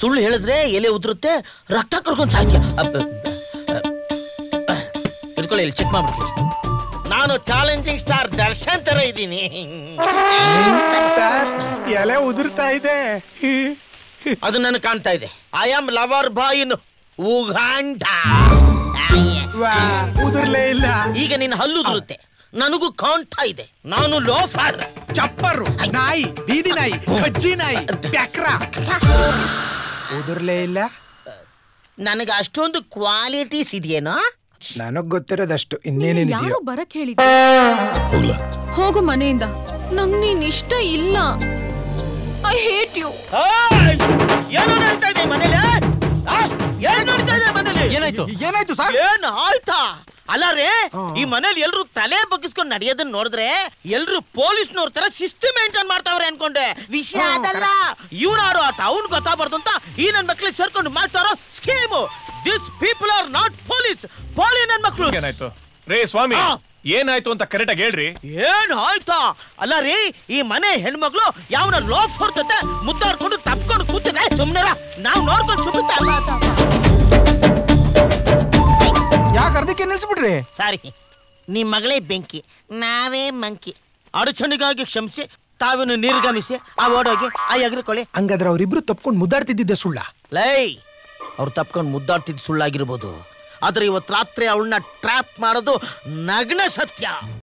ಸುಳ್ಳು ಹೇಳಿದ್ರೆ ಎಲೆ ಉದುರುತ್ತೆ, ರಕ್ತ ಕರ್ಕೊಂಡು ಸಾಧ್ಯ. ಇಟ್ಕೊಳ್ಳಿ, ಇಲ್ಲಿ ಚೆಕ್ ಮಾಡ್ಬಿಡ್ತೀನಿ. ನಾನು ಚಾಲೆಂಜಿಂಗ್ ಸ್ಟಾರ್ ದರ್ಶನ್ ತರ ಇದ್ದೀನಿ. ಎಲೆ ಉದುರ್ತಾ ಇದೆ, ಅದು ನನಗೆ ಕಾಣ್ತಾ ಇದೆ. I am lover boy in Uganda. ಉದುರ್ಲೇ ಇಲ್ಲ. ಈಗ ನಿನ್ನ ಹಲ್ಲು ಉದುರುತ್ತೆ, ನನಗೂ ಕಾಣ್ತಾ ಇದೆ. ನಾನು ಲೋಫರ್, ಚಪ್ಪರು, ನಾಯಿ, ಬೀದಿ ನಾಯಿ, ಕಜ್ಜಿ ನಾಯಿ, ಬ್ಯಾಕ್ರ. ಉದುರ್ಲೇ ಇಲ್ಲ. ನನಗೆ ಅಷ್ಟೊಂದು ಕ್ವಾಲಿಟೀಸ್ ಇದೆಯೇನೋ? ನನಗ್ ಗೊತ್ತಿರೋದಷ್ಟು. ಇನ್ನೇನೇನಿದೆಯೋ ಬರಕ್ ಹೇಳಿದ್ದೆ. ಹೋಗು ಮನೆಯಿಂದ, ನಂಗ್ ನೀನ್ ಇಷ್ಟ ಇಲ್ಲ. I hate you. ಏನೋ ನಡೀತಾ ಇದೆ ಮನೇಲಿ? ಏನು ನಡೀತಾ ಇದೆ ಮನೇಲಿ? ಏನಾಯ್ತು ಸರ್? ಏನು ಆಯ್ತಾ? ಅಲ್ಲ ರೇ, ಈ ಮನೇಲಿ ಎಲ್ರು ತಲೆ ಬಗ್ಗಿಸ್ಕೊಂಡು ನಡೆಯೋದನ್ನ ನೋಡಿದ್ರೆ ಎಲ್ರು ಪೊಲೀಸ್ನವ್ರ ತರ ಶಿಸ್ತು ಮೇಂಟೈನ್ ಮಾಡ್ತಾವ್ರೆ ಅನ್ಕೊಂಡೆ. ವಿಷಯ ಅದಲ್ಲ. ಇವನಾರು ಆ ಟೌನ್ ಗೊತ್ತಾಗ್ಬಾರ್ದು ಅಂತ ಈ ನನ್ ಮಕ್ಳಿಗೆ ಸೇರ್ಕೊಂಡು ಮಾಡ್ತಾರೋ scheme. This people are not police. ನನ್ ಮಕ್ಳು. ಏನಾಯ್ತು ರೇ ಸ್ವಾಮಿ? ಏನಾಯ್ತು ಅಂತ ಕರೆಕ್ಟ್ ಆಗಿ ಹೇಳ್ರಿ. ಏನ್ ಆಯ್ತಾ? ಅಲ್ಲ ರೀ, ಈ ಮನೆ ಹೆಣ್ಮಕ್ಳು ಯಾವನ ಲೋಫ್ ಹೊರ್ತತೆ ಮುದ್ದಾಡ್ಕೊಂಡು ತಪ್ಕೊಂಡು ಕೂತಿದ್ರೆ ಸುಮ್ನೆರ ನಾವ್ ನೋಡ್ಕೊಂಡು ಸುಮ್ಮನೆ ಯಾಕೆ ಅರ್ಧಕ್ಕೆ ನಿಲ್ಸ್ಬಿಟ್ರಿ? ಸಾರಿ, ನಿಮ್ ಮಗಳೇ ಬೆಂಕಿ, ನಾವೇ ಮಂಕಿ. ಅಡಚಣೆಗಾಗಿ ಕ್ಷಮಿಸಿ, ತಾವೇನು ನಿರ್ಗಮಿಸಿ ಆ ಓಡೋಗಿ ಆ ಎಗ್ರಕೊಳ್ಳಿ. ಹಂಗಾದ್ರೆ ಅವ್ರಿಬ್ರು ತಪ್ಕೊಂಡು ಮುದ್ದಾಡ್ತಿದ್ದಿದ್ದೆ ಸುಳ್ಳ? ಲೈ, ಅವ್ರು ತಪ್ಕೊಂಡು ಮುದ್ದಾಡ್ತಿದ್ದು ಸುಳ್ಳಾಗಿರ್ಬೋದು, ಆದ್ರೆ ಇವತ್ತು ರಾತ್ರಿ ಅವಳನ್ನ ಟ್ರ್ಯಾಪ್ ಮಾಡೋದು ನಗ್ನ ಸತ್ಯ.